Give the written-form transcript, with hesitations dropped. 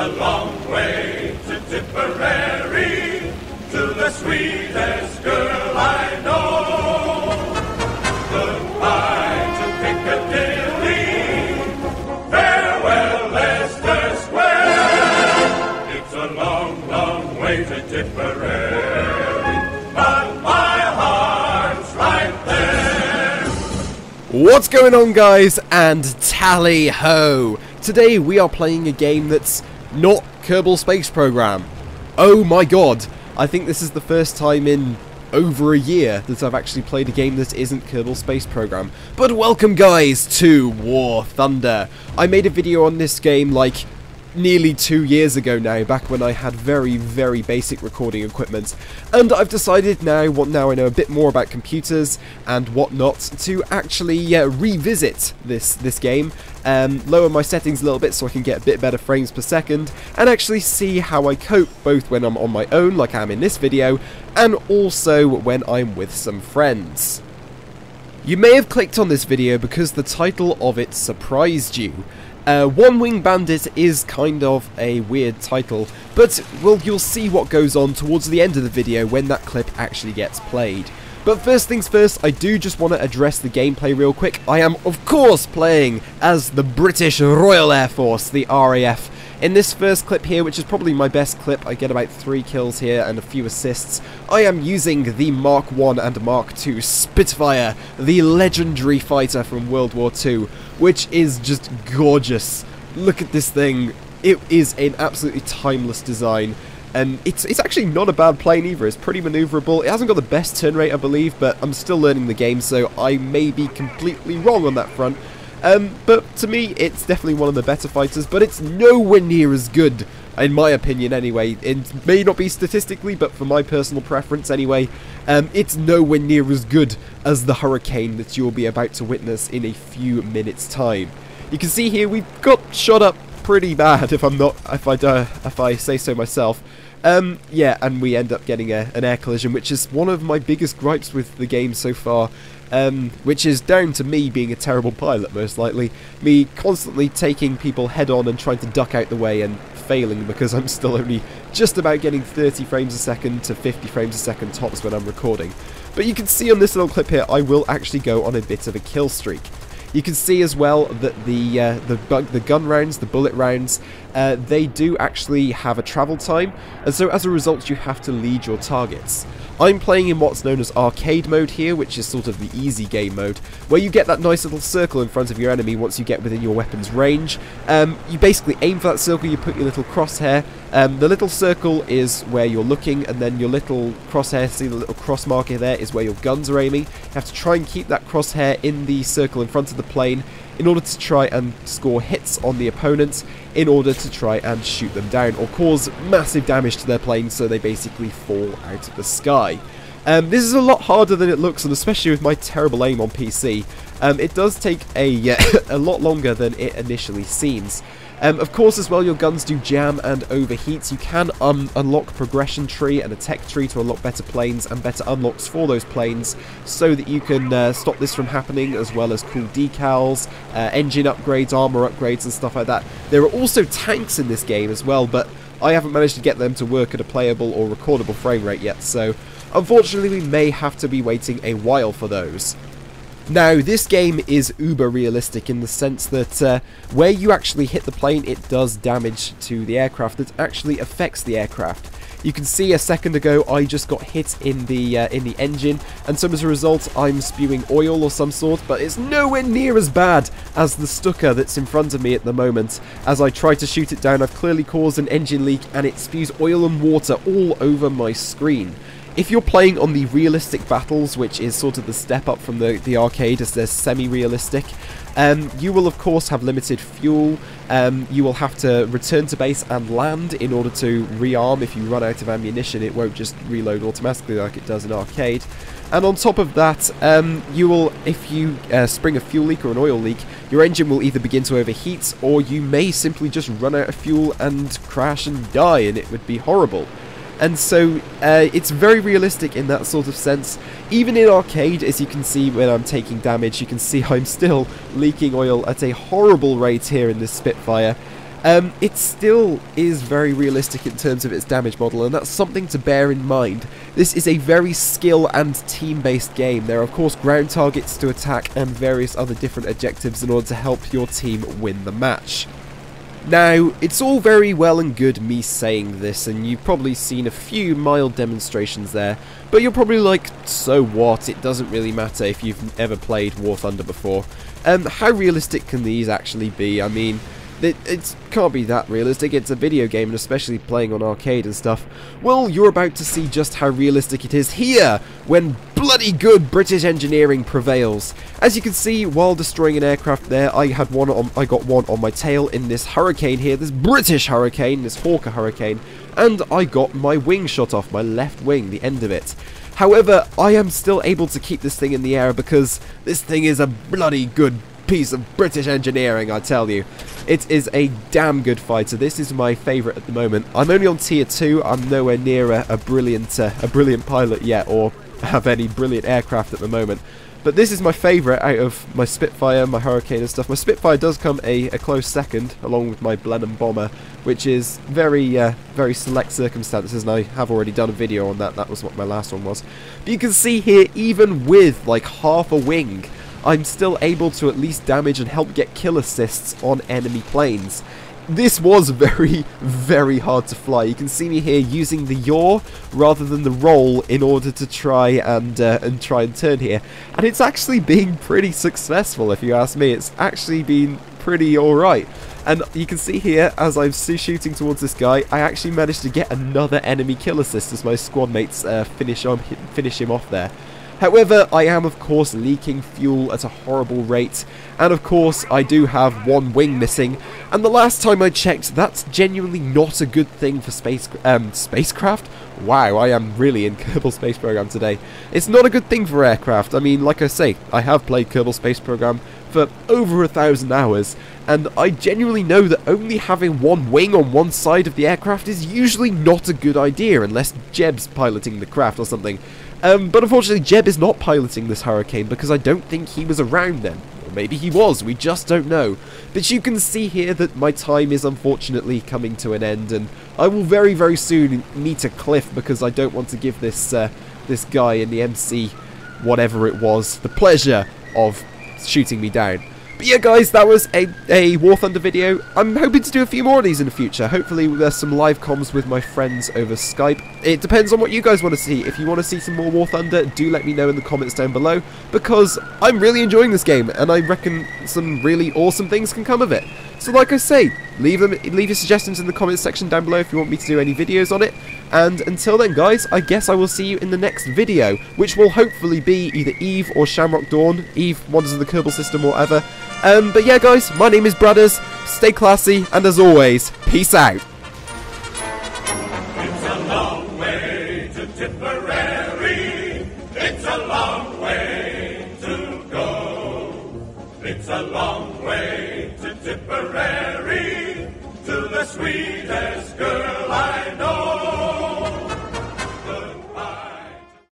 a long way to Tipperary, to the sweetest girl I know. Goodbye to Piccadilly, farewell Leicester Square. It's a long, long way to Tipperary, but my heart's right there. What's going on, guys, and tally ho! Today we are playing a game that's not Kerbal Space Program. Oh my god, I think this is the first time in over a year that I've actually played a game that isn't Kerbal Space Program. But welcome, guys, to War Thunder. I made a video on this game like nearly 2 years ago now, back when I had very, very basic recording equipment, and I've decided now I know a bit more about computers and whatnot, to actually revisit this game, lower my settings a little bit so I can get a bit better frames per second, and actually see how I cope, both when I'm on my own, like I am in this video, and also when I'm with some friends. You may have clicked on this video because the title of it surprised you. One Wing Bandit is kind of a weird title, but well, you'll see what goes on towards the end of the video when that clip actually gets played. But first things first, I do just want to address the gameplay real quick. I am, of course, playing as the British Royal Air Force, the RAF. In this first clip here, which is probably my best clip, I get about 3 kills here and a few assists. I am using the Mark I and Mark II Spitfire, the legendary fighter from World War II, which is just gorgeous. Look at this thing. It is an absolutely timeless design. And it's actually not a bad plane either. It's pretty maneuverable. It hasn't got the best turn rate, I believe, but I'm still learning the game, so I may be completely wrong on that front. But to me, it's definitely one of the better fighters, but it's nowhere near as good, in my opinion anyway. It may not be statistically, but for my personal preference anyway, it's nowhere near as good as the Hurricane that you'll be about to witness in a few minutes' time. You can see here we've got shot up pretty bad, if I say so myself. Yeah, and we end up getting an air collision, which is one of my biggest gripes with the game so far. Which is down to me being a terrible pilot, most likely. Me constantly taking people head on and trying to duck out the way and failing because I'm still only just about getting 30 frames a second to 50 frames a second tops when I'm recording. But you can see on this little clip here, I will actually go on a bit of a kill streak. You can see as well that the gun rounds, the bullet rounds, they do actually have a travel time, and so as a result you have to lead your targets. I'm playing in what's known as arcade mode here, which is sort of the easy game mode, where you get that nice little circle in front of your enemy once you get within your weapon's range. You basically aim for that circle, you put your little crosshair. The little circle is where you're looking, and then your little crosshair, see the little cross marker there, is where your guns are aiming. You have to try and keep that crosshair in the circle in front of the plane in order to try and score hits on the opponents, in order to try and shoot them down or cause massive damage to their plane so they basically fall out of the sky. This is a lot harder than it looks, and especially with my terrible aim on PC, it does take a lot longer than it initially seems. Of course, as well, your guns do jam and overheat. You can unlock progression tree and a tech tree to unlock better planes and better unlocks for those planes, so that you can stop this from happening, as well as cool decals, engine upgrades, armor upgrades and stuff like that. There are also tanks in this game as well, but I haven't managed to get them to work at a playable or recordable frame rate yet, so unfortunately we may have to be waiting a while for those. Now, this game is uber realistic in the sense that where you actually hit the plane, it does damage to the aircraft that actually affects the aircraft. You can see a second ago I just got hit in the engine, and so as a result I'm spewing oil or some sort, but it's nowhere near as bad as the Stuka that's in front of me at the moment. As I try to shoot it down, I've clearly caused an engine leak and it spews oil and water all over my screen. If you're playing on the realistic battles, which is sort of the step up from the arcade as they're semi-realistic, you will of course have limited fuel. You will have to return to base and land in order to rearm. If you run out of ammunition, it won't just reload automatically like it does in arcade. And on top of that, you will, if you spring a fuel leak or an oil leak, your engine will either begin to overheat, or you may simply just run out of fuel and crash and die, and it would be horrible. And so it's very realistic in that sort of sense. Even in arcade, as you can see when I'm taking damage, you can see I'm still leaking oil at a horrible rate here in this Spitfire. It still is very realistic in terms of its damage model, and that's something to bear in mind. This is a very skill and team-based game. There are of course ground targets to attack and various other different objectives in order to help your team win the match. Now, it's all very well and good me saying this, and you've probably seen a few mild demonstrations there, but you're probably like, so what, it doesn't really matter if you've ever played War Thunder before. How realistic can these actually be? I mean, it can't be that realistic, it's a video game, and especially playing on arcade and stuff. Well, you're about to see just how realistic it is here, when bloody good British engineering prevails. As you can see, while destroying an aircraft there, I got one on my tail in this Hurricane here, this British Hurricane, this Hawker Hurricane, and I got my wing shot off, my left wing, the end of it. However, I am still able to keep this thing in the air because this thing is a bloody good piece of British engineering, I tell you. It is a damn good fighter. This is my favourite at the moment. I'm only on tier 2. I'm nowhere near a brilliant pilot yet, or have any brilliant aircraft at the moment. But this is my favourite out of my Spitfire, my Hurricane and stuff. My Spitfire does come a close second, along with my Blenheim Bomber, which is very select circumstances, and I have already done a video on that. That was what my last one was. But you can see here, even with like half a wing, I'm still able to at least damage and help get kill assists on enemy planes. This was very hard to fly. You can see me here using the yaw rather than the roll in order to try and turn here, and it's actually been pretty successful if you ask me. It's actually been pretty alright. And you can see here, as I'm shooting towards this guy, I actually managed to get another enemy kill assist as my squad mates finish him off there. However, I am of course leaking fuel at a horrible rate, and of course I do have one wing missing, and the last time I checked, that's genuinely not a good thing for spacecraft? Wow, I am really in Kerbal Space Program today. It's not a good thing for aircraft. I mean, like I say, I have played Kerbal Space Program for over 1,000 hours, and I genuinely know that only having one wing on one side of the aircraft is usually not a good idea, unless Jeb's piloting the craft or something. But unfortunately Jeb is not piloting this Hurricane because I don't think he was around then. Or maybe he was, we just don't know. But you can see here that my time is unfortunately coming to an end, and I will very soon meet a cliff because I don't want to give this this guy in the MC, whatever it was, the pleasure of shooting me down. But yeah guys, that was a War Thunder video. I'm hoping to do a few more of these in the future. Hopefully there's some live comms with my friends over Skype. It depends on what you guys want to see. If you want to see some more War Thunder, do let me know in the comments down below, because I'm really enjoying this game and I reckon some really awesome things can come of it. So like I say, leave your suggestions in the comments section down below if you want me to do any videos on it. And until then guys, I guess I will see you in the next video, which will hopefully be either Eve or Shamrock Dawn. Eve, Wonders of the Kerbal System or whatever. But yeah guys, my name is Bradders, stay classy, and as always, peace out. It's a long way to Tipperary. It's a long way to go. It's a long way to Tipperary, to the sweetest girl I know.